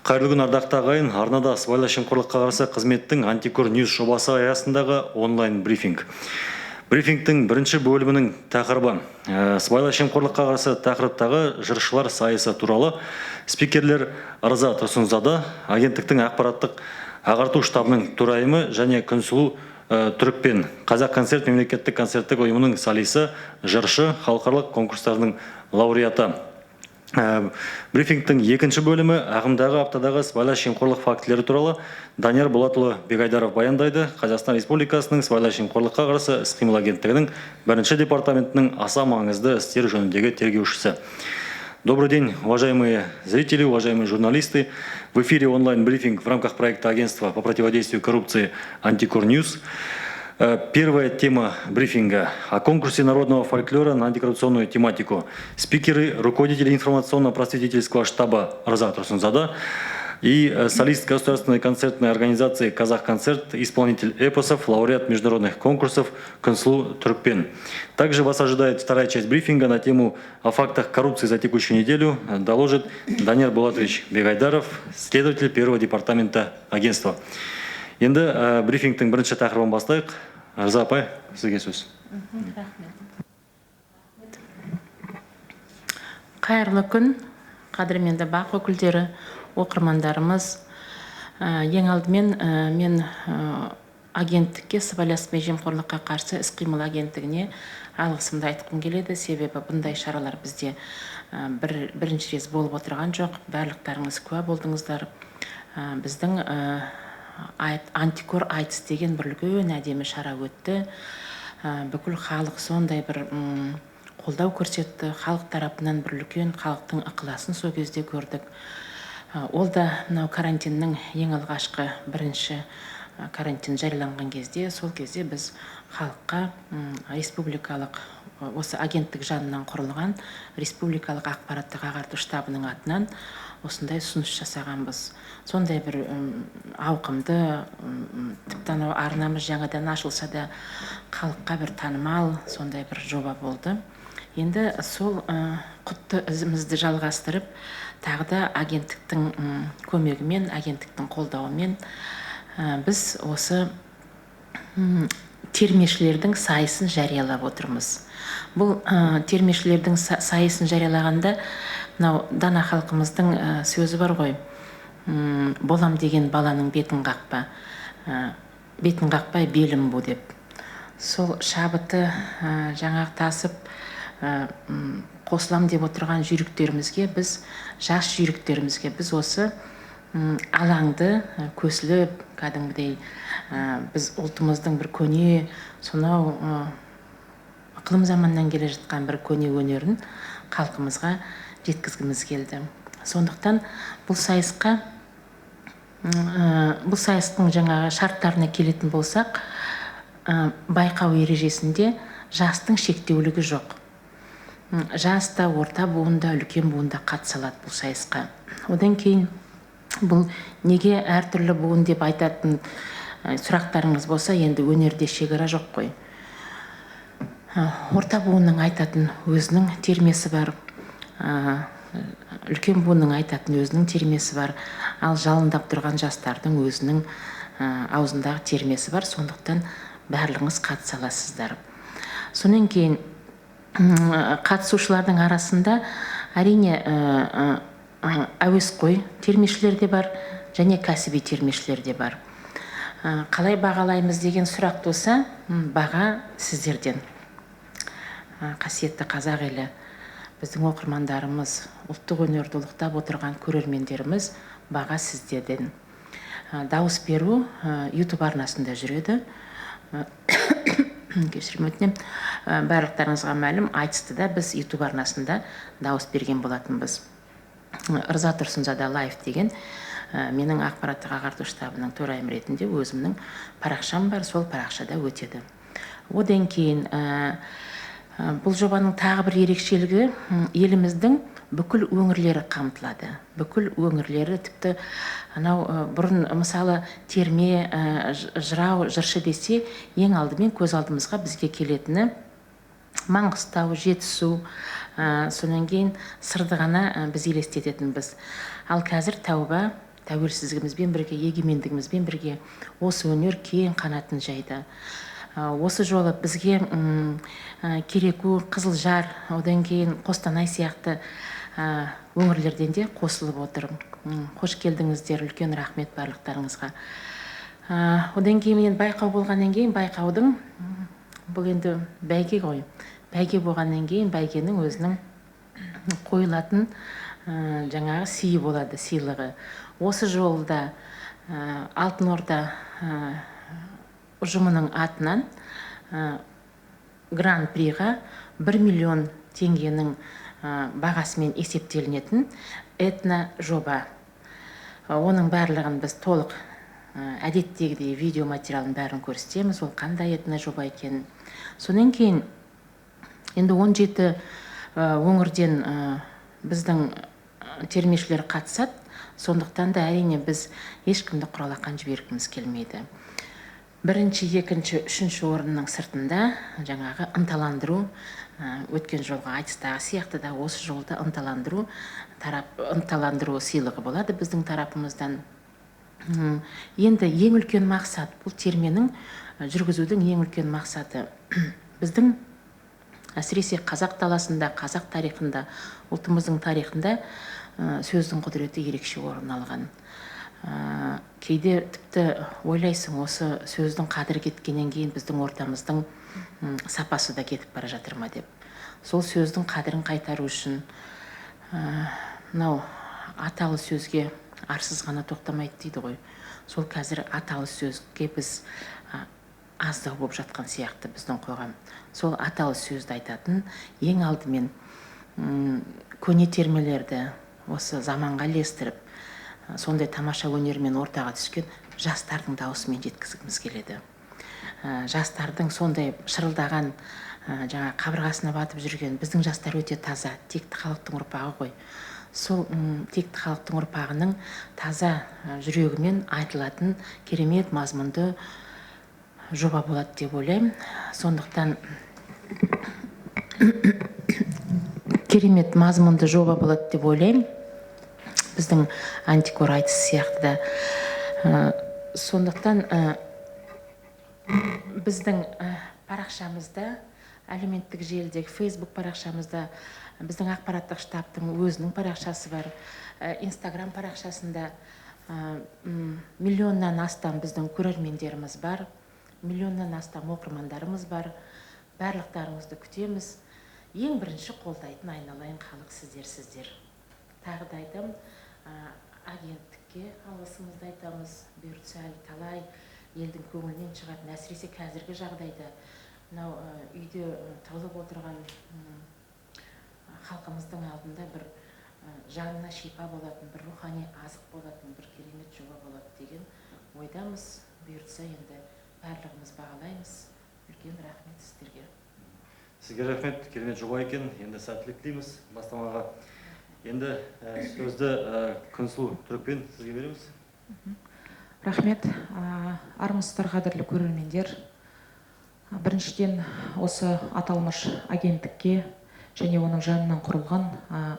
Қайырлы күн ардақты ағайын, арнада сыбайлас жемқорлыққа қарсы қызметтің Антикор Ньюс жобасы аясындағы онлайн брифинг. Брифингтің бірінші бөлімінің тақырыбы сыбайлас жемқорлыққа қарсы тақырыптағы жыршылар сайысы туралы спикерлер Ырза Тұрсынзада, агенттіктің ақпараттық ағарту штабының төрайымы және Күнсұлу Түрікпен, Қазақ концерт мемлекеттік концерттік ұйымының солисі, жыршы, халықаралық конкурстарының лауреаты. Брифингтің екінші бөлімі ағымдағы аптадағы сыбайлас жемқорлық фактілері туралы Данияр Болатұлы Бегайдаров баяндайды. Қазақстан Республикасының сыбайлас жемқорлыққа қарсы іс-қимыл агенттігінің бірінші департаментінің аса маңызды істер жөніндегі тергеушісі. Добрый день, уважаемые зрители, уважаемые журналисты. В эфире онлайн-брифинг в рамках проекта агентства по противодействию коррупции Антикор Ньюс. Первая тема брифинга о конкурсе народного фольклора на антикоррупционную тематику. Спикеры, руководители информационно-просветительского штаба Ырза Тұрсынзада и солист государственной концертной организации «Казахконцерт», исполнитель эпосов, лауреат международных конкурсов Күнсұлу Түрікпен. Также вас ожидает вторая часть брифинга на тему о фактах коррупции за текущую неделю. Доложит Данияр Болатович Бегайдаров, следователь первого департамента агентства. Енді брифингтің бірінші тақырыбын бастайық. Ырза апай, сізге сөз. Қайырлы күн, қадірменді бақ өкілдері, оқырмандарымыз. Ең алдымен мен агенттікке, сыбайлас жемқорлыққа қарсы іс-қимыл агенттігіне алғысымды айтқым келеді. Себебі бұндай шаралар бізде бірінші рет болып отырған жоқ. Барлықтарыңыз куә болдыңыздар. Біздің Антикор айтыс деген бір үлкен әдемі шара өтті. Бүкіл халық сондай бір қолдау көрсетті. Халық тарапынан бір үлкен халықтың ықыласын сол кезде көрдік. Ол да мынау карантиннің ең алғашқы бірінші карантин жарияланған кезде, сол кезде біз халыққа республикалық, осы агенттік жанынан құрылған республикалық ақпараттық ағарту штабының атынан осындай ұсыныс жасағанбыз. Сондай бір ауқымды, тіптен арнамыз жаңадан ашылса да халыққа бір танымал сондай бір жоба болды. Енді сол құтты ізімізді жалғастырып, тағы да агенттіктің көмегімен, агенттіктің қолдауымен біз осы термешілердің сайысын жариялап отырмыз. Бұл термешілердің сайысын жариялағанда дана халқымыздың сөзі бар ғой. Болам деген баланың бетін қақпа, бетін қақпай белім бұ деп. Сол шабыты жаңақ тасып қосылам деп отырған жүйріктерімізге, біз жас жүйріктерімізге біз осы алаңды көсіліп, кәдімгідей біз ұлтымыздың бір көне, сонау ықылым заманнан келе жатқан бір көне өнерін халқымызға жеткізгіміз келді. Сондықтан бұл сайыстың жаңағы шарттарына келетін болсақ, байқау ережесінде жастың шектеулігі жоқ. Жаста, орта буында, үлкен буында қатыса алады бұл сайысқа. Одан кейін бұл неге әртүрлі буын деп айтатын сұрақтарыңыз болса, енді өнерде шекара жоқ қой. Орта буынның айтатын өзінің термесі бар, үлкен буынның айтатын өзінің термесі бар, ал жалындап тұрған жастардың өзінің аузындағы термесі бар. Сондықтан барлығыңыз қатыса аласыздар. Сонан кейін қатысушылардың арасында әрине әуесқой термешілер де бар, және кәсіби термешілер де бар. Қалай бағалаймыз деген сұрақ туса, баға сіздерден. Қасиетті қазақ елі, біздің оқырмандарымыз, ұлттық өнерді ұлықтап отырған көрермендеріміз, баға сіздерден. Дауыс беру YouTube арнасында жүреді. Кешірім өтінем. Барлықтарыңызға мәлім, айтысты да біз YouTube арнасында дауыс берген болатынбыз. Ырза Тұрсынзада лайф деген менің ақпараттық ағарту штабының төрайымы ретінде өзімнің парақшам бар, сол парақшада өтеді. Одан кейін бұл жобаның тағы бір ерекшелігі, еліміздің бүкіл өңірлері қамтылады. Бүкіл өңірлері, тіпті бұрын мысалы терме, жырау, жыршы десе, ең алдымен көз алдымызға бізге келетіні Маңғыстау, Жетісу, сонан кейін Сырды ғана біз елестететінбіз. Ал қазір тәуба тәуелсіздігімізбен бірге, егемендігімізбен бірге осы өнер кең қанатын жайды. Осы жолы бізге Кереку, Қызылжар, одан кейін Қостанай сияқты өңірлерден де қосылып отыр. Қош келдіңіздер, үлкен рахмет барлықтарыңызға. Одан кейін байқау болғаннан кейін байқаудың, бұл енді бәйге ғой. Бәйге болғаннан кейін бәйгенің өзінің қойылатын жаңағы сыйы болады, сыйлығы. Осы жолда Алтын Орда ұжымының атынан гран-приға 1 миллион теңгенің бағасымен есептелінетін этно жоба. Оның барлығын біз толық әдеттегідей видео материалын бәрін көрсетеміз, ол қандай этно жоба екенін. Сонан кейін енді 17 өңірден біздің термешілер қатысады, сондықтан да әрине біз ешкімді құралақан жібергіміз келмейді. Бірінші, екінші, үшінші орынның сыртында жаңағы ынталандыру, өткен жолға айтыстағы сияқты да осы жолда ынталандыру сыйлығы болады біздің тарапымыздан. Енді ең үлкен мақсат, бұл терменің жүргізудің ең үлкен мақсаты. Біздің әсіресе қазақ даласында, қазақ тарихында, ұлтымыздың тарихында сөздің құдіреті ерекше орын алған. Кейде тіпті ойлайсың, осы сөздің қадірі кеткеннен кейін біздің ортамыздың сапасы да кетіп бара жатыр ма деп. Сол сөздің қадірін қайтару үшін мынау аталы сөзге арсыз ғана тоқтамайды дейді ғой. Сол қазір аталы сөзге біз аздау болып жатқан сияқты біздің қоғам. Сол аталы сөзді айтатын ең алдымен көне термелерді осы заманға ілестіріп, сондай тамаша өнермен ортаға түскен жастардың даусымен жеткізгіміз келеді. Жастардың сондай шырылдаған, жаңа қабырғасына батып жүрген біздің жастар өте таза, текті халықтың ұрпағы ғой. Сол текті халықтың ұрпағының таза жүрегімен айтылатын керемет мазмұнды жоба болады деп ойлаймын. Сондықтан керемет мазмұнды жоба болады деп ойлаймын. Біздің антикор айтыс сияқты да. Сондықтан біздің парақшамызда, әлеуметтік желідегі Facebook парақшамызда біздің ақпараттық штабтың өзінің парақшасы бар. Инстаграм парақшасында миллионнан астам біздің көрермендеріміз бар, миллионнан астам оқырмандарымыз бар. Барлықтарыңызды күтеміз. Ең бірінші қолдайтын айналайын халық сіздер. Тағы да айтамын, агенттікке алғысымызды айтамыз. Бұйыртса талай елдің көңілінен шығатын, әсіресе қазіргі жағдайда мынау үйде тығылып отырған халқымыздың алдында бір жанына шипа болатын, бір рухани азық болатын, бір керемет жоба болады деген ойдамыз. Бұйыртса енді барлығымыз бағалаймыз. Үлкен рахмет сіздерге. Сізге рахмет, керемет жоба екен. Енді сәттілік тілейміз бастамаға. Енді сөзді Күнсұлу Түрікпен сізге береміз. Рахмет. Армысыздар қадірлі көрермендер. Біріншіден осы аталмыш агенттікке және оның жанынан құрылған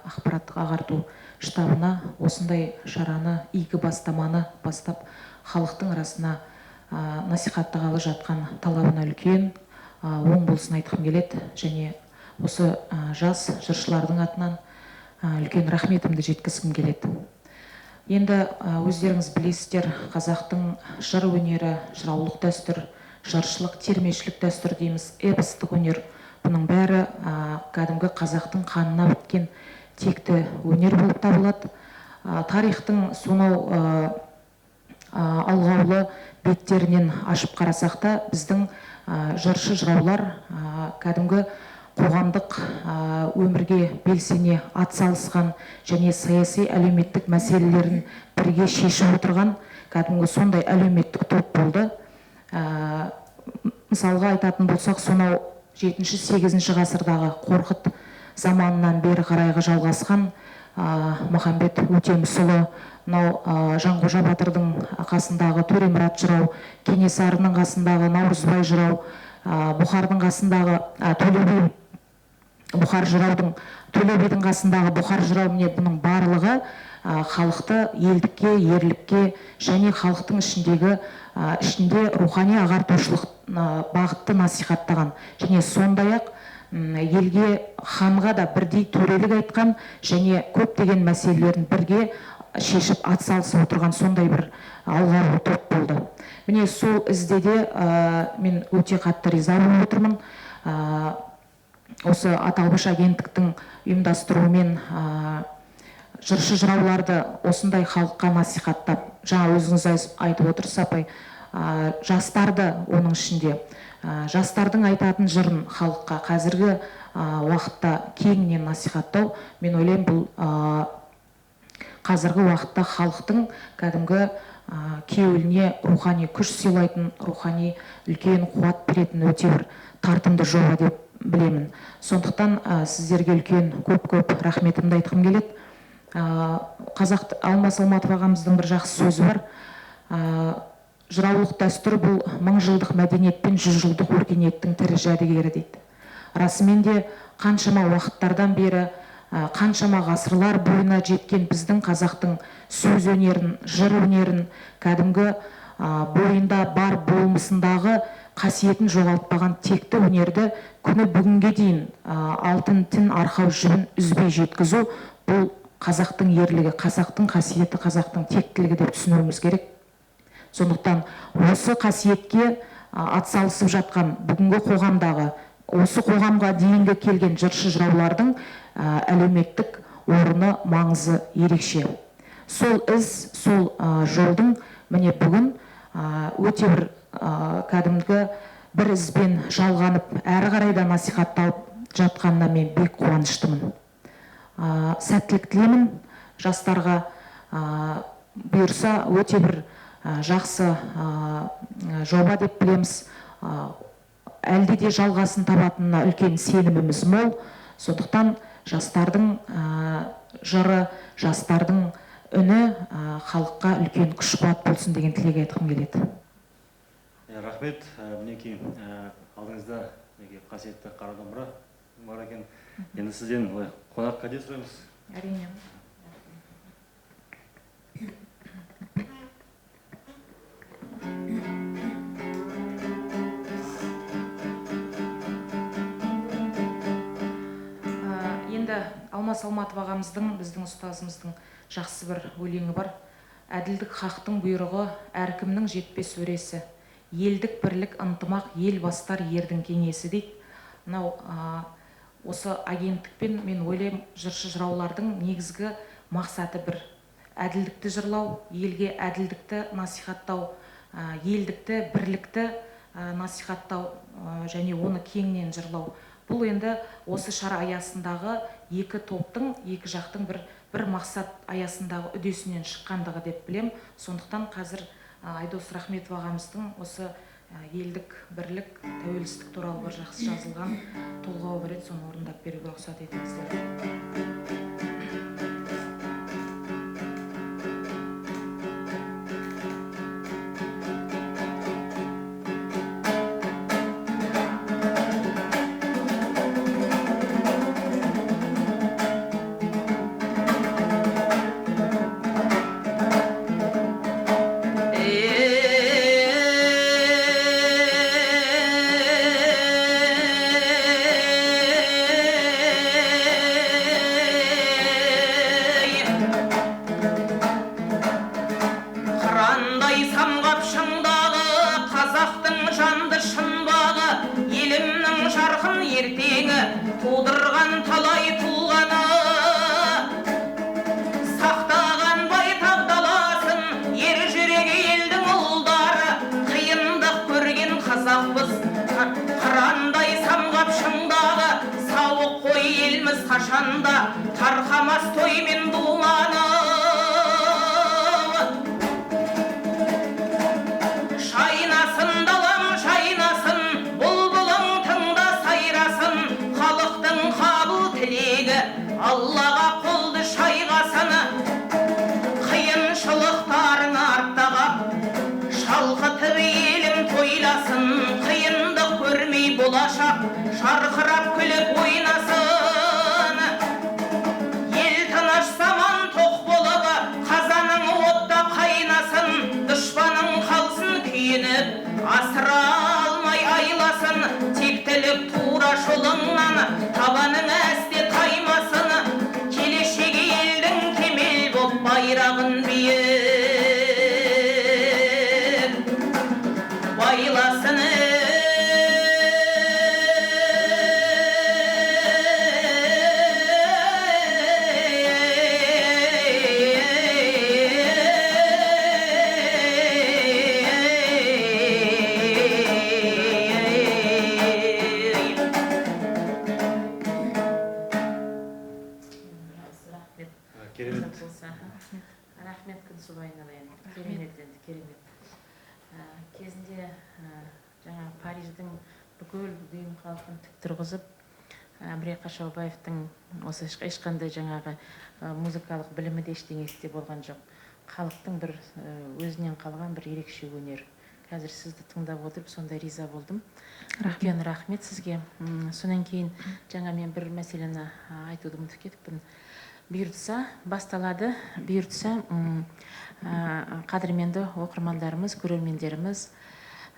ақпараттық ағарту штабына осындай шараны, игі бастаманы бастап халықтың арасына насихаттағалы жатқан талабына үлкен оң болсын айтқым келеді. Және осы жас жыршылардың атынан үлкен рахметімді жеткізгім келеді. Енді өздеріңіз білесіздер, қазақтың жыр өнері, жыраулық дәстүр, жыршылық, термешілік дәстүр дейміз, эпостық өнер. Бұның бәрі кәдімгі қазақтың қанына біткен текті өнер болып табылады. Тарихтың сонау алғаулы беттерінен ашып қарасақ та, біздің жыршы жыраулар кәдімгі қоғамдық өмірге белсене атсалысқан және саяси әлеуметтік мәселелерін бірге шешіп отырған кәдімгі сондай әлеуметтік топ болды. Мысалға айтатын болсақ, сонау 7-8 ғасырдағы Қорқыт заманынан бері қарайғы жалғасқан Махамбет Өтемісұлы, Жанғожа Батырдың қасындағы Төремұрат жырау, Кенесарының қасындағы Наурызбай жырау, Бұхардың қасындағы Бұхар жыраудың, Төле бидің қасындағы Бұхар жырау, міне бұның барлығы халықты елдікке, ерлікке және халықтың ішінде рухани ағартушылық бағытты насихаттаған және сондай-ақ елге, ханға да бірдей төрелік айтқан және көптеген мәселелерін бірге шешіп атсалысып отырған сондай бір алғауыр топ болды. Міне сол ізде де мен өте қатты риза болып отырмын. Осы аталмыш агенттіктің ұйымдастыруымен жыршы жырауларды осындай халыққа насихаттап, жаңа өзіңіз айтып отырсыз апай, жастарды оның ішінде, жастардың айтатын жырын халыққа қазіргі уақытта кеңінен насихаттау, мен ойлаймын, бұл қазіргі уақытта халықтың кәдімгі кеуіліне рухани күш сыйлайтын, рухани үлкен қуат беретін өте бір тартымды жоба деп білемін. Сондықтан сіздерге үлкен көп рахметімді айтқым келеді. Алмас Алматов ағамыздың бір жақсы сөзі бар. Жыраулық дәстүр бұл 1000 жылдық мәдениет пен 100 жылдық өркениеттің тірі жәдігері дейді. Расымен де қаншама уақыттардан бері, қаншама ғасырлар бойына жеткен біздің қазақтың сөз өнерін, жыр өнерін, кәдімгі бойында бар болмысындағы қасиетін жоғалтпаған текті өнерді күні бүгінге дейін алтын тін арқау жібін үзбей жеткізу, бұл қазақтың ерлігі, қазақтың қасиеті, қазақтың тектілігі деп түсінуіміз керек. Сондықтан осы қасиетке атсалысып жатқан бүгінгі қоғамдағы, осы қоғамға дейінгі келген жыршы жыраулардың әлеуметтік орны, маңызы ерекше. Сол із, сол жолдың міне бүгін өте бір кәдімгі бір ізбен жалғанып, әрі қарай да насихатталып жатқанына мен бек қуаныштымын. Сәттілік тілеймін, жастарға бұйырса өте бір жақсы жоба деп білеміз. Әлде де жалғасын табатынына үлкен сеніміміз мол. Сондықтан жастардың жыры, жастардың үні халыққа үлкен күш қуат болсын деген тілек айтқым келеді. Рахмет. Мінекей алдыңызда қасиетті қара домбыра бар екен. Енді сізден қонақ кәде сұраймыз? Әрине. Енді Алмас Алматов ағамыздың, біздің ұстазымыздың жақсы бір өлеңі бар. Әділдік хақтың бұйрығы, әркімнің жетпес өресі. Елдік бірлік ынтымақ, ел бастар ердің кеңесі дейді. Мынау осы агенттікпен мен ойлаймын, жыршы жыраулардың негізгі мақсаты бір. Әділдікті жырлау, елге әділдікті насихаттау, елдікті, бірлікті насихаттау және оны кеңінен жырлау. Бұл енді осы шара аясындағы екі топтың, екі жақтың бір мақсат аясындағы үдесінен шыққандығы деп білем. Сондықтан қазір Айдос Рахметов ағамыздың осы елдік, бірлік, тәуелсіздік туралы бір жақсы жазылған толғауы бар еді, соны орындап беруге рұқсат етіңіздер. Қашанда тарқамас той мен думаны, шайнасын далам шайнасын, бұлбұлың тыңда сайрасын, халықтың қабыл тілегі Аллаға қолды шайғасын. Қиыншылықтарын артағап шалқытып елім тойласын, қиындық көрмей болашақ шарқырап күліп ойнасын. Заман тоқ болып сүйініп асыра алмай айласын, тектілік тура жолыңнан табаның әсте таймасын, келешегі елдің кемел боп байрағын биік байласын. Рахмет Күнсұлу айналайын. Керемет енді, керемет. Кезінде жаңа Париждің бүкіл дүйім халқын тік тұрғызып, Әміре Қашаубаевтың осы ешқандай жаңағы музыкалық білімі де ештеңесі де болған жоқ. Халықтың бір өзінен қалған бір ерекше өнер. Қазір сізді тыңдап отырып сондай риза болдым. Үлкен рахмет сізге. Сонан кейін жаңа мен бір мәселені айтуды ұмытып кетіппін. Бұйыртса басталады, бұйыртса қадірменді оқырмандарымыз, көрермендеріміз,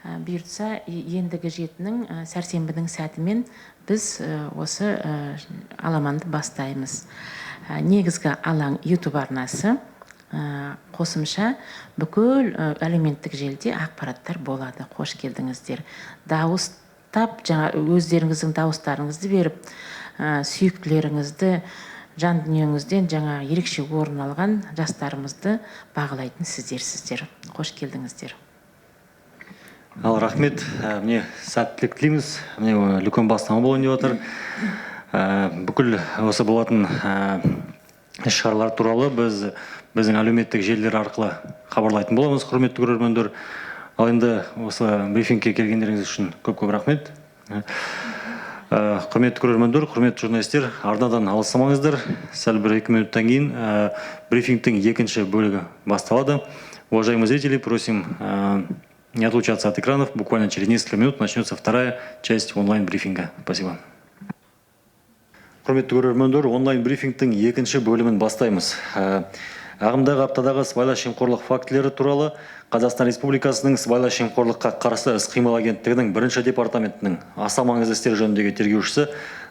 бұйыртса ендігі жетінің сәрсенбінің сәтімен біз осы аламанды бастаймыз. Негізгі алаң YouTube арнасы, қосымша бүкіл әлеуметтік желіде ақпараттар болады. Қош келдіңіздер. Дауыстап, өздеріңіздің дауыстарыңызды беріп, сүйіктілеріңізді жан дүниеңізден жаңа ерекше орын алған жастарымызды бағалайтын сіздер. Қош келдіңіздер. Ал рахмет, міне сәттілік тілейміз. Міне үлкен бастама болайын деп отыр. Бүкіл осы болатын іс-шаралар туралы біздің әлеуметтік желілер арқылы хабарлайтын боламыз, құрметті көрермендер. Ал енді осы брифингке келгендеріңіз үшін көп-көп рахмет. Құрметті көрермендер, құрметті журналистер, арнадан алыстамаңыздар. Сәл бір 2 минуттан кейін брифингтің екінші бөлігі басталады. Уважаемые зрители, просим не отлучаться от экранов. Буквально через несколько минут начнется вторая часть онлайн-брифинга. Спасибо. Құрметті көрермендер, онлайн-брифингтің екінші бөлімін бастаймыз. Ағымдағы аптадағы сыбайлас жемқорлық фактілері туралы Қазақстан Республикасының сыбайлас жемқорлыққа қарсы іс-қимыл агенттігінің бірінші департаментінің аса маңызды істер жөніндегі тергеушісі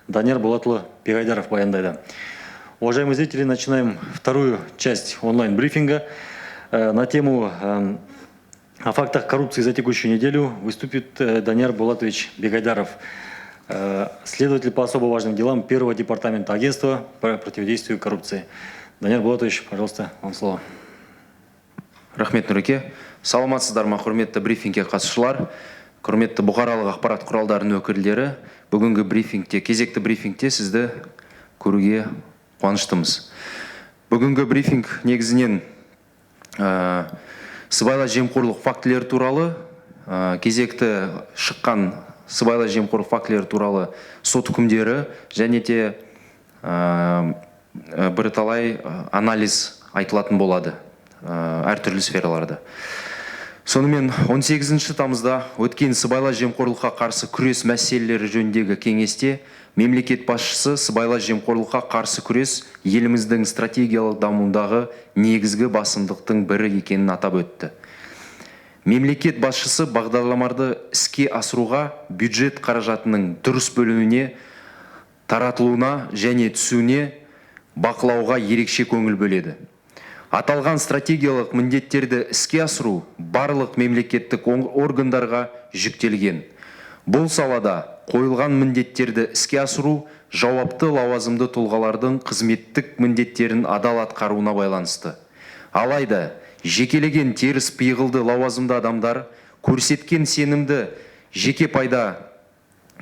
Данияр Болатұлы Бегайдаров баяндайды. Уважаемые зрители, начинаем вторую часть онлайн-брифинга. На тему о фактах коррупции за текущую неделю выступит Данияр Болатович Бегайдаров, следователь по особо важным делам первого департамента агентства по противодействию коррупции. Данияр Болатович, пожалуйста, вам слово. Рахмет, Нұреке. Саламатсыздар ма, құрметті брифингке қатысушылар, құрметті бұқаралық ақпарат құралдарының өкілдері. Бүгінгі брифингте, кезекті брифингте сізді көруге қуаныштымыз. Бүгінгі брифинг негізінен сыбайлас жемқорлық фактілері туралы, кезекті шыққан сыбайлас жемқорлық фактілері туралы сот үкімдері және де бірталай анализ айтылатын болады әртүрлі сфераларда. Сонымен 18 тамызда өткен сыбайлас жемқорлыққа қарсы күрес мәселелері жөніндегі кеңесте мемлекет басшысы сыбайлас жемқорлыққа қарсы күрес еліміздің стратегиялық дамуындағы негізгі басымдықтың бірі екенін атап өтті. Мемлекет басшысы бағдарламаларды іске асыруға бюджет қаражатының дұрыс бөлінуіне, таратылуына және түсуіне бақылауға ерекше көңіл бөледі. Аталған стратегиялық міндеттерді іске асыру барлық мемлекеттік органдарға жүктелген. Бұл салада қойылған міндеттерді іске асыру жауапты лауазымды тұлғалардың қызметтік міндеттерін адал атқаруына байланысты. Алайда, жекелеген теріс пиғылды лауазымды адамдар көрсеткен сенімді жеке пайда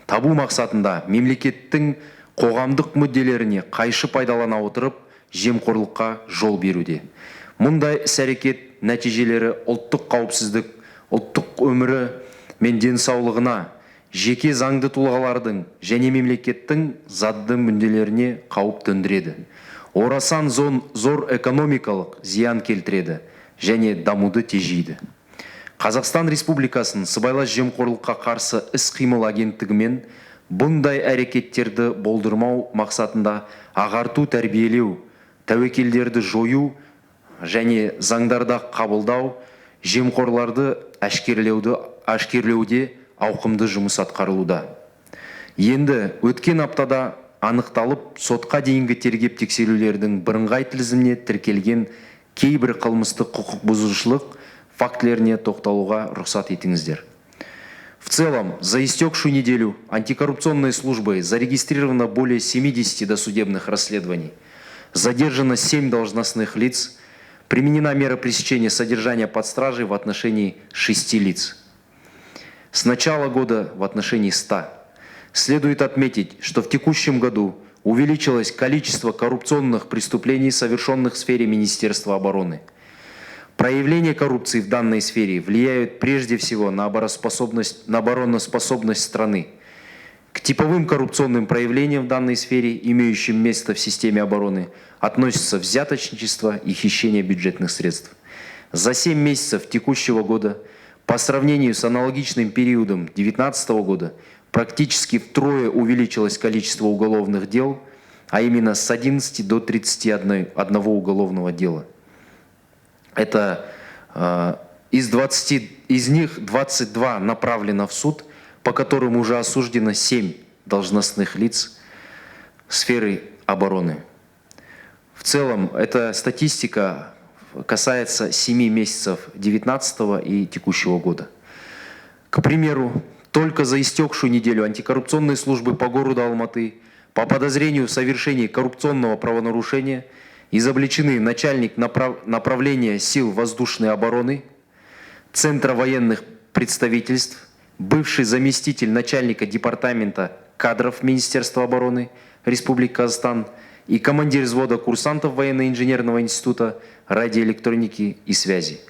табу мақсатында мемлекеттің қоғамдық мүдделеріне қайшы пайдалана отырып, жемқорлыққа жол беруде. Мұндай іс-әрекет нәтижелері ұлттық қауіпсіздік, ұлттық өмірі мен денсаулығына, жеке заңды тұлғалардың және мемлекеттің задды мүдделеріне қауіп төндіреді. Орасан зор экономикалық зиян келтіреді және дамуды тежейді. Қазақстан Республикасының сыбайлас жемқорлыққа қарсы іс-қимыл агенттігімен бұндай әрекеттерді болдырмау мақсатында ағарту, тәрбиелеу, тәуекелдерді жою және заңдарда қабылдау жемқорларды әшкерлеуде ауқымды жұмыс атқарылуда. Енді өткен аптада анықталып, сотқа дейінгі тергеп тексерулердің бірыңғай тізіміне тіркелген кейбір қылмыстық құқық бұзушылық фактілеріне тоқталуға рұқсат етіңіздер. В целом, за истекшую неделю антикоррупционной службой зарегистрировано более 70 досудебных расследований, задержано 7 должностных лиц, применена мера пресечения содержания под стражей в отношении 6 лиц. С начала года в отношении 100. Следует отметить, что в текущем году увеличилось количество коррупционных преступлений, совершенных в сфере Министерства обороны. Проявления коррупции в данной сфере влияют прежде всего на обороноспособность страны. К типовым коррупционным проявлениям в данной сфере, имеющим место в системе обороны, относятся взяточничество и хищение бюджетных средств. За 7 месяцев текущего года, по сравнению с аналогичным периодом 2019 года, практически втрое увеличилось количество уголовных дел, а именно с 11 до 31 уголовного дела. Это из них 22 направлено в суд, по которым уже осуждено 7 должностных лиц сферы обороны. В целом, эта статистика касается 7 месяцев 2019 и текущего года. К примеру, только за истекшую неделю антикоррупционные службы по городу Алматы по подозрению в совершении коррупционного правонарушения изобличены начальник направления сил воздушной обороны, Центра военных представительств, бывший заместитель начальника департамента кадров Министерства обороны Республики Казахстан и командир взвода курсантов военно-инженерного института радиоэлектроники и связи.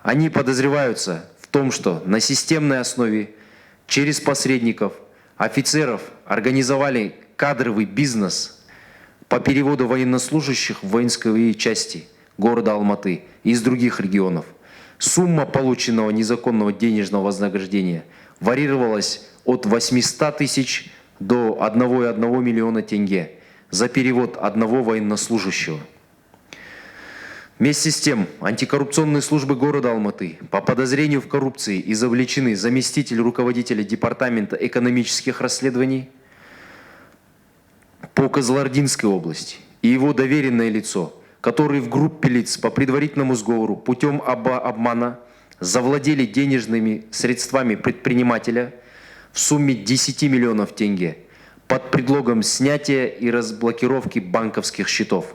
Они подозреваются в том, что на системной основе через посредников офицеров организовали кадровый бизнес по переводу военнослужащих в воинские части города Алматы и из других регионов. Сумма полученного незаконного денежного вознаграждения варьировалась от 800 тысяч до 1,1 миллиона тенге за перевод одного военнослужащего. Вместе с тем, антикоррупционные службы города Алматы по подозрению в коррупции изобличены заместитель руководителя Департамента экономических расследований по Кызылординской области и его доверенное лицо, которые в группе лиц по предварительному сговору путем обмана завладели денежными средствами предпринимателя в сумме 10 миллионов тенге под предлогом снятия и разблокировки банковских счетов.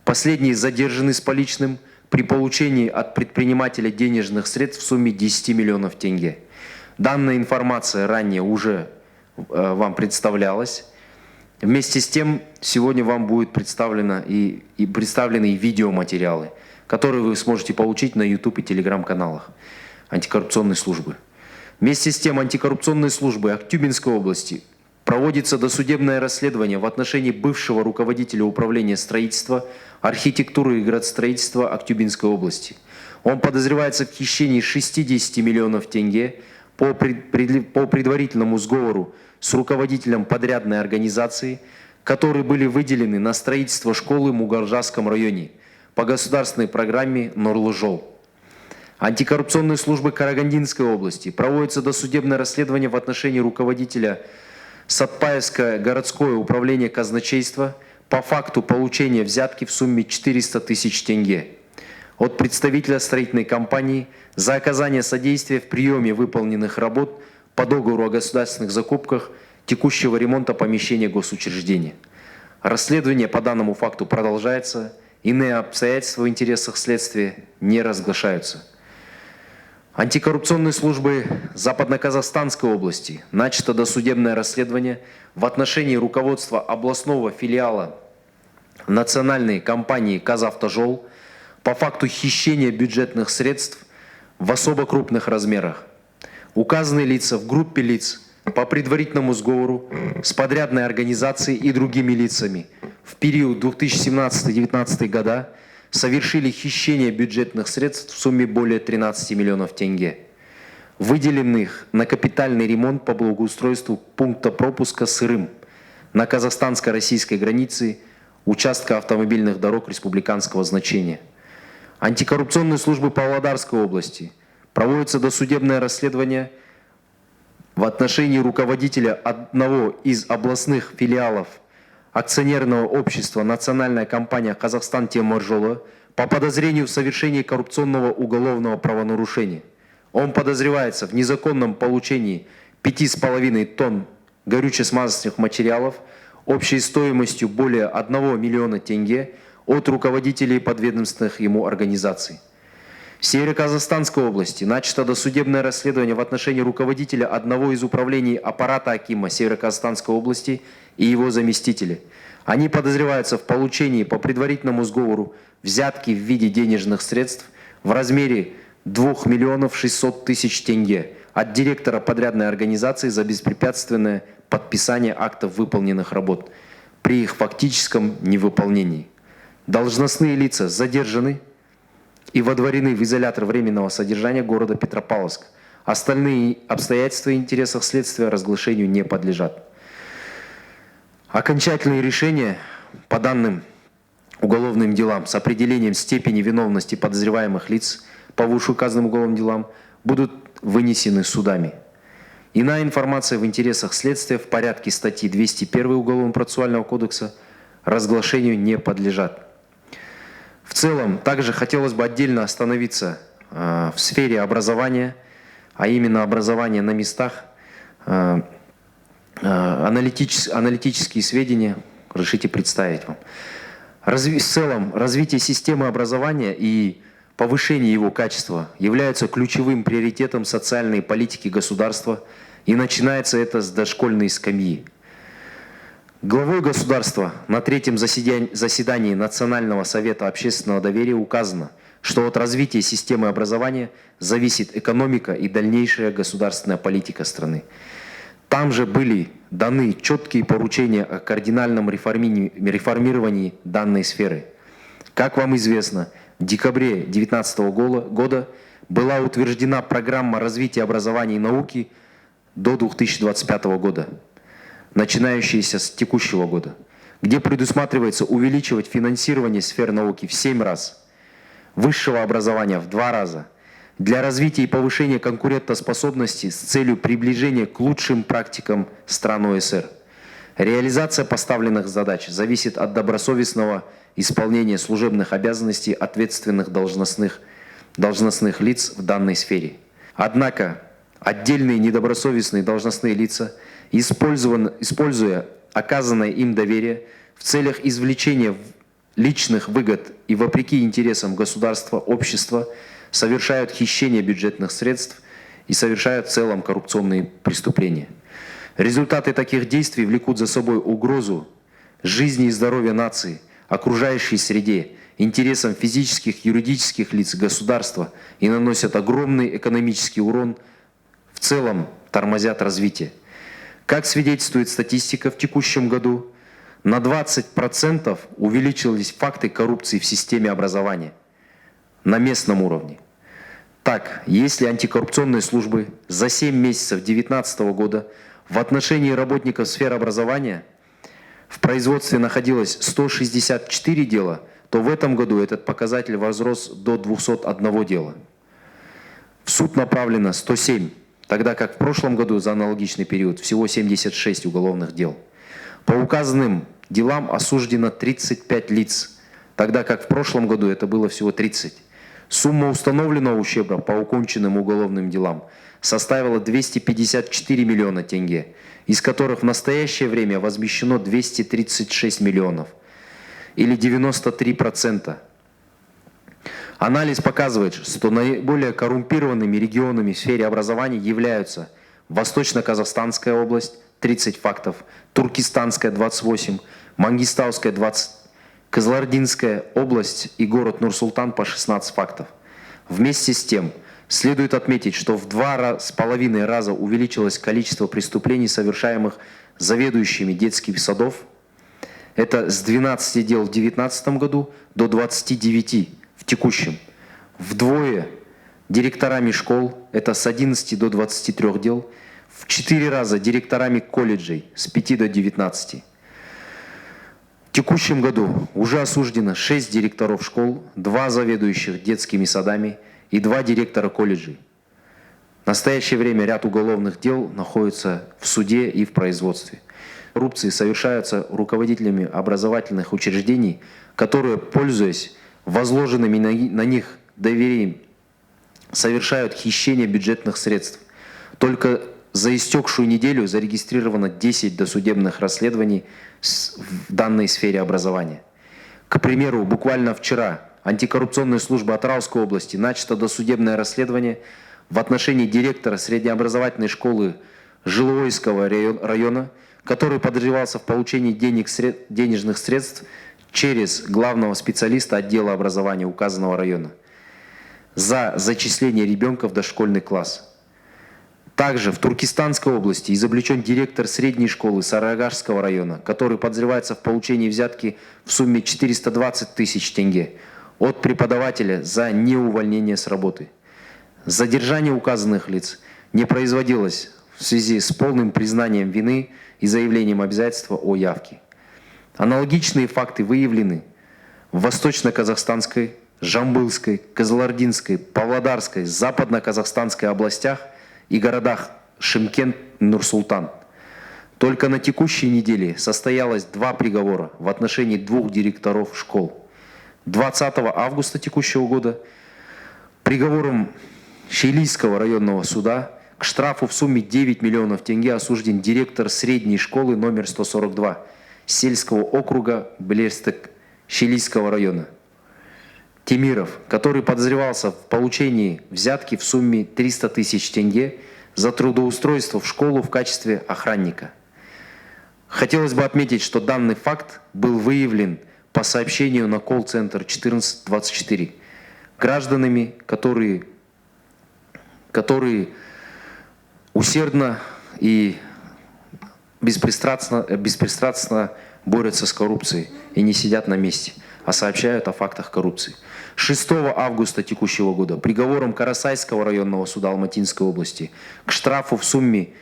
Последние задержаны с поличным при получении от предпринимателя денежных средств в сумме 10 миллионов тенге. Данная информация ранее уже вам представлялась. Вместе с тем, сегодня вам будут представлены и видеоматериалы, которые вы сможете получить на YouTube и Telegram-каналах антикоррупционной службы. Вместе с тем, антикоррупционной службы Актюбинской области проводится досудебное расследование в отношении бывшего руководителя управления строительства, архитектуры и градостроительства Актюбинской области. Он подозревается в хищении 60 миллионов тенге по предварительному сговору с руководителем подрядной организации, которые были выделены на строительство школы в Мугаржарском районе по государственной программе «Нурлы-жол». Антикоррупционные службы Карагандинской области проводится досудебное расследование в отношении руководителя Сатпаевское городское управление казначейства по факту получения взятки в сумме 400 тысяч тенге от представителя строительной компании за оказание содействия в приеме выполненных работ по договору о государственных закупках текущего ремонта помещения госучреждения. Расследование по данному факту продолжается, иные обстоятельства в интересах следствия не разглашаются. Антикоррупционные службы Западно-Казахстанской области начато досудебное расследование в отношении руководства областного филиала национальной компании «Казавтожол» по факту хищения бюджетных средств в особо крупных размерах. Указанные лица в группе лиц по предварительному сговору с подрядной организацией и другими лицами в период 2017-2019 года совершили хищение бюджетных средств в сумме более 13 миллионов тенге, выделенных на капитальный ремонт по благоустройству пункта пропуска Сырым на казахстанско-российской границе участка автомобильных дорог республиканского значения. антикоррупционной службы Павлодарской области проводится досудебное расследование в отношении руководителя одного из областных филиалов акционерного общества «Национальная компания Казахстан Темиржолы» по подозрению в совершении коррупционного уголовного правонарушения. Он подозревается в незаконном получении 5,5 тонн горюче-смазочных материалов общей стоимостью более 1 миллиона тенге от руководителей подведомственных ему организаций. В Северо-Казахстанской области начато досудебное расследование в отношении руководителя одного из управлений аппарата акима Северо-Казахстанской области и его заместителя. Они подозреваются в получении по предварительному сговору взятки в виде денежных средств в размере 2 миллионов 600 тысяч тенге от директора подрядной организации за беспрепятственное подписание актов выполненных работ при их фактическом невыполнении. Должностные лица задержаны и водворены в изолятор временного содержания города Петропавловск. Остальные обстоятельства и интересах следствия разглашению не подлежат. Окончательные решения по данным уголовным делам с определением степени виновности подозреваемых лиц по вышеуказанным уголовным делам будут вынесены судами. Иная информация в интересах следствия в порядке статьи 201 Уголовно-процессуального кодекса разглашению не подлежат. В целом, также хотелось бы отдельно остановиться в сфере образования, а именно образования на местах, аналитические сведения, разрешите представить вам. В целом, развитие системы образования и повышение его качества являются ключевым приоритетом социальной политики государства, и начинается это с дошкольной скамьи. Главой государства на третьем заседании Национального совета общественного доверия указано, что от развития системы образования зависит экономика и дальнейшая государственная политика страны. Там же были даны четкие поручения о кардинальном реформировании данной сферы. Как вам известно, в декабре 2019 года была утверждена программа развития образования и науки до 2025 года, начинающаяся с текущего года, где предусматривается увеличивать финансирование сфер науки в 7 раз, высшего образования в 2 раза, для развития и повышения конкурентоспособности с целью приближения к лучшим практикам стран ОСР. Реализация поставленных задач зависит от добросовестного исполнения служебных обязанностей ответственных должностных лиц в данной сфере. Однако отдельные недобросовестные должностные лица, используя оказанное им доверие в целях извлечения личных выгод и вопреки интересам государства, общества, совершают хищение бюджетных средств и совершают в целом коррупционные преступления. Результаты таких действий влекут за собой угрозу жизни и здоровья нации, окружающей среде, интересам физических, юридических лиц государства и наносят огромный экономический урон, в целом тормозят развитие. Как свидетельствует статистика, в текущем году на 20% увеличились факты коррупции в системе образования на местном уровне. Так, если антикоррупционные службы за 7 месяцев 2019 года в отношении работников сферы образования в производстве находилось 164 дела, то в этом году этот показатель возрос до 201 дела. В суд направлено 107, тогда как в прошлом году за аналогичный период всего 76 уголовных дел. По указанным делам осуждено 35 лиц, тогда как в прошлом году это было всего 30. Сумма установленного ущерба по оконченным уголовным делам составила 254 миллиона тенге, из которых в настоящее время возмещено 236 миллионов, или 93%. Анализ показывает, что наиболее коррумпированными регионами в сфере образования являются Восточно-Казахстанская область – 30 фактов, Туркестанская – 28, Мангистауская – 20, Кызылординская область и город Нур-Султан по 16 фактов. Вместе с тем, следует отметить, что в 2,5 раза увеличилось количество преступлений, совершаемых заведующими детских садов. Это с 12 дел в 2019 году до 29 в текущем. Вдвое директорами школ, это с 11 до 23 дел. В 4 раза директорами колледжей, с 5 до 19. текущем году уже осуждено 6 директоров школ, 2 заведующих детскими садами и 2 директора колледжей. В настоящее время ряд уголовных дел находится в суде и в производстве. Коррупции совершаются руководителями образовательных учреждений, которые, пользуясь возложенными на них доверием, совершают хищение бюджетных средств. Только за истекшую неделю зарегистрировано 10 досудебных расследований в данной сфере образования. К примеру, буквально вчера антикоррупционной службой Атырауской области начато досудебное расследование в отношении директора среднеобразовательной школы Жилойского района, который подозревался в получении денежных средств через главного специалиста отдела образования указанного района за зачисление ребенка в дошкольный класс. Также в Туркестанской области изобличен директор средней школы Сарыагашского района, который подозревается в получении взятки в сумме 420 тысяч тенге от преподавателя за неувольнение с работы. Задержание указанных лиц не производилось в связи с полным признанием вины и заявлением обязательства о явке. Аналогичные факты выявлены в Восточно-Казахстанской, Жамбылской, Кызылординской, Павлодарской, Западно-Казахстанской областях и городах Шымкент, Нур-Султан. Только на текущей неделе состоялось 2 приговора в отношении 2 директоров школ. 20 августа текущего года приговором Шейлийского районного суда к штрафу в сумме 9 миллионов тенге осужден директор средней школы номер 142 сельского округа Блерстык Шейлийского района Темиров, который подозревался в получении взятки в сумме 300 тысяч тенге за трудоустройство в школу в качестве охранника. Хотелось бы отметить, что данный факт был выявлен по сообщению на колл-центр 1424 гражданами, которые усердно и беспристрастно борются с коррупцией и не сидят на месте, а сообщают о фактах коррупции. 6 августа текущего года приговором Карасайского районного суда Алматинской области к штрафу в сумме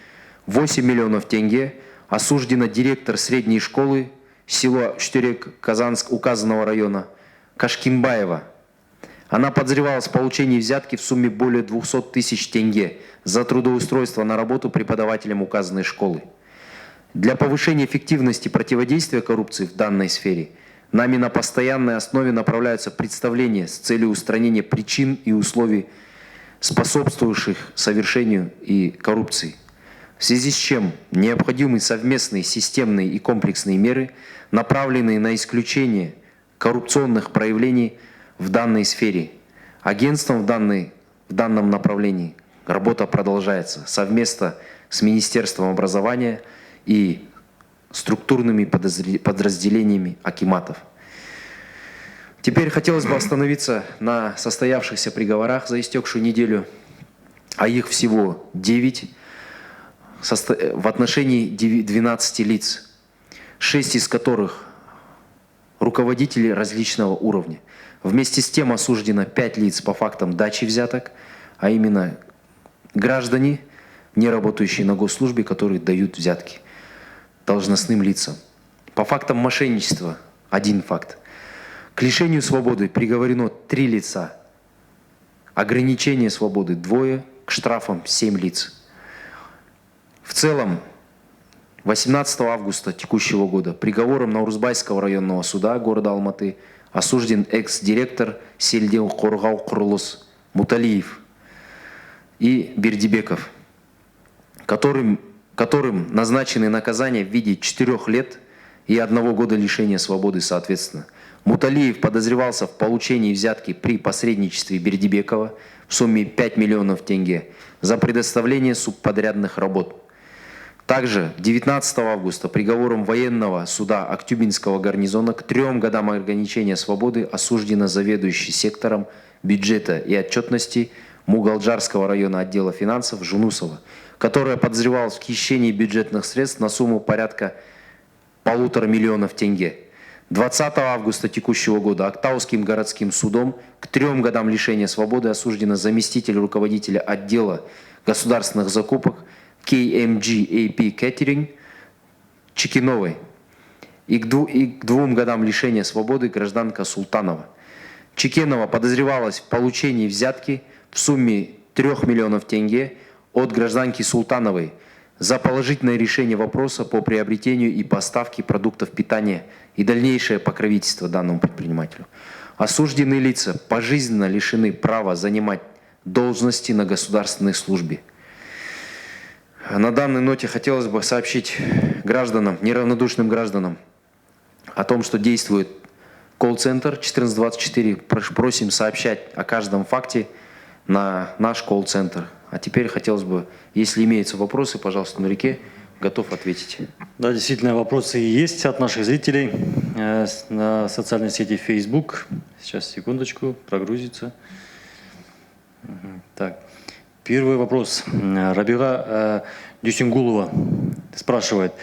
8 миллионов тенге осуждена директор средней школы село Штюрек Казанск указанного района Кашкинбаева. Она подозревалась в получении взятки в сумме более 200 тысяч тенге за трудоустройство на работу преподавателем указанной школы. Для повышения эффективности противодействия коррупции в данной сфере нами на постоянной основе направляются представления с целью устранения причин и условий, способствующих совершению и коррупции. В связи с чем необходимы совместные системные и комплексные меры, направленные на исключение коррупционных проявлений в данной сфере. Агентством в данном направлении работа продолжается совместно с Министерством образования и структурными подразделениями акиматов. Теперь хотелось бы остановиться на состоявшихся приговорах за истекшую неделю, а их всего 9 в отношении 12 лиц, 6 из которых руководители различного уровня. Вместе с тем осуждено 5 лиц по фактам дачи взяток, а именно граждане, не работающие на госслужбе, которые дают взятки должностным лицам. По фактам мошенничества 1 факт. К лишению свободы приговорено 3 лица. Ограничение свободы 2, к штрафам 7 лиц. В целом, 18 августа текущего года приговором Наурузбайского районного суда города Алматы осужден экс-директор Сельдел Коргау Курулус Муталиев и Бердибеков, которым назначены наказания в виде 4 лет и 1 года лишения свободы соответственно. Муталиев подозревался в получении взятки при посредничестве Бердибекова в сумме 5 миллионов тенге за предоставление субподрядных работ. Также 19 августа приговором военного суда Актюбинского гарнизона к 3 годам ограничения свободы осуждена заведующий сектором бюджета и отчетности Мугалджарского района отдела финансов Жунусова, которая подозревалась в хищении бюджетных средств на сумму порядка 1,5 миллиона тенге. 20 августа текущего года Актауским городским судом к 3 годам лишения свободы осуждена заместитель руководителя отдела государственных закупок KMG AP Catering Чекиновой и к 2 годам лишения свободы гражданка Султанова. Чекенова подозревалась в получении взятки в сумме 3 миллионов тенге от гражданки Султановой за положительное решение вопроса по приобретению и поставке продуктов питания и дальнейшее покровительство данному предпринимателю. Осужденные лица пожизненно лишены права занимать должности на государственной службе. На данной ноте хотелось бы сообщить гражданам, неравнодушным гражданам о том, что действует колл-центр 1424. Просим сообщать о каждом факте на наш колл-центр. А теперь хотелось бы, если имеются вопросы, пожалуйста, на реке, готов ответить. Да, действительно, вопросы есть от наших зрителей на социальной сети Facebook. Сейчас, секундочку, прогрузится. Так, первый вопрос. Рабига Дюсингулова спрашивает.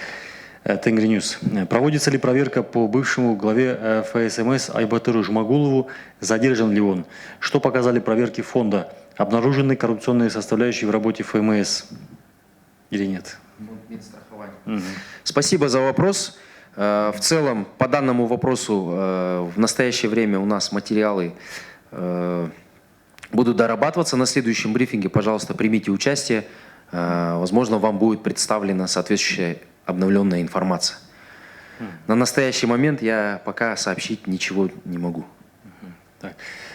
Тенгри Ньюс. Проводится ли проверка по бывшему главе ФСМС Айбатыру Жумагулову? Задержан ли он? Что показали проверки фонда? Обнаружены коррупционные составляющие в работе ФМС или нет? Спасибо за вопрос. В целом, по данному вопросу в настоящее время у нас материалы будут дорабатываться. На следующем брифинге, пожалуйста, примите участие. Возможно, вам будет представлена соответствующая обновленная информация. На настоящий момент я пока сообщить ничего не могу. Так.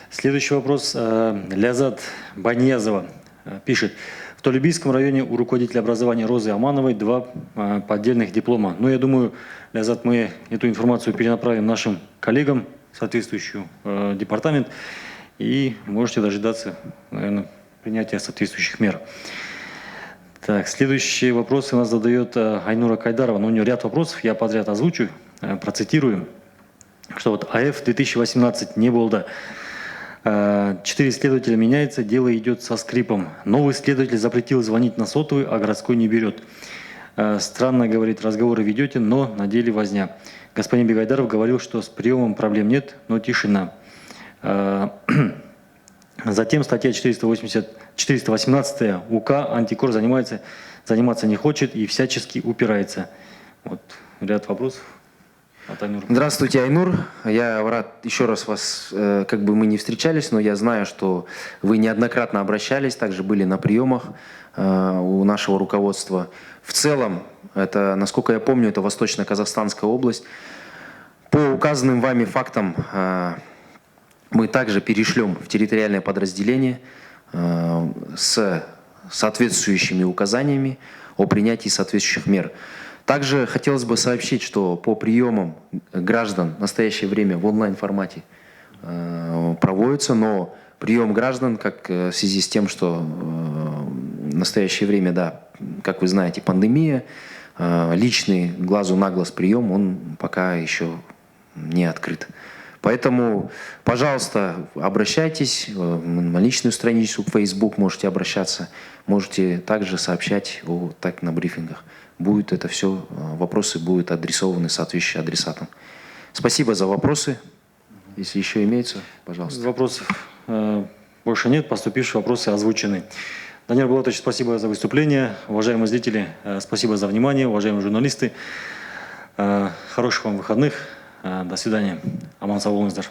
Следующий вопрос. Лязат Баньязова пишет. В Толебийском районе у руководителя образования Розы Амановой 2 поддельных диплома. Но я думаю, Лязат, мы эту информацию перенаправим нашим коллегам, соответствующий департамент, и можете дожидаться, наверное, принятия соответствующих мер. Так, следующий вопрос у нас задает Айнура Кайдарова. Но у нее ряд вопросов, я подряд озвучу, процитирую, что вот АФ 2018 не был, да. 4 следователя меняется, дело идет со скрипом. Новый следователь запретил звонить на сотовый, а городской не берет. Странно, говорит, разговоры ведете, но на деле возня. Господин Бегайдаров говорил, что с приемом проблем нет, но тишина. Затем статья 418 УК антикор заниматься не хочет и всячески упирается. Вот ряд вопросов от Айнура. Здравствуйте, Айнур. Я рад еще раз вас, как бы мы не встречались, но я знаю, что вы неоднократно обращались, также были на приемах у нашего руководства. В целом, это, насколько я помню, это Восточно-Казахстанская область. По указанным вами фактам мы также перешлем в территориальное подразделение с соответствующими указаниями о принятии соответствующих мер. Также хотелось бы сообщить, что по приемам граждан в настоящее время в онлайн-формате проводится, но прием граждан, как в связи с тем, что в настоящее время, да, как вы знаете, пандемия, личный глазу на глаз прием, он пока еще не открыт. Поэтому, пожалуйста, обращайтесь на личную страницу в Facebook, можете обращаться, можете также сообщать на брифингах. Будет это все, вопросы будут адресованы соответствующим адресатам. Спасибо за вопросы. Если еще имеются, пожалуйста. Вопросов больше нет, поступившие вопросы озвучены. Даниил Булатович, спасибо за выступление. Уважаемые зрители, спасибо за внимание. Уважаемые журналисты, хороших вам выходных. До свидания. Аман сау болыңыздар.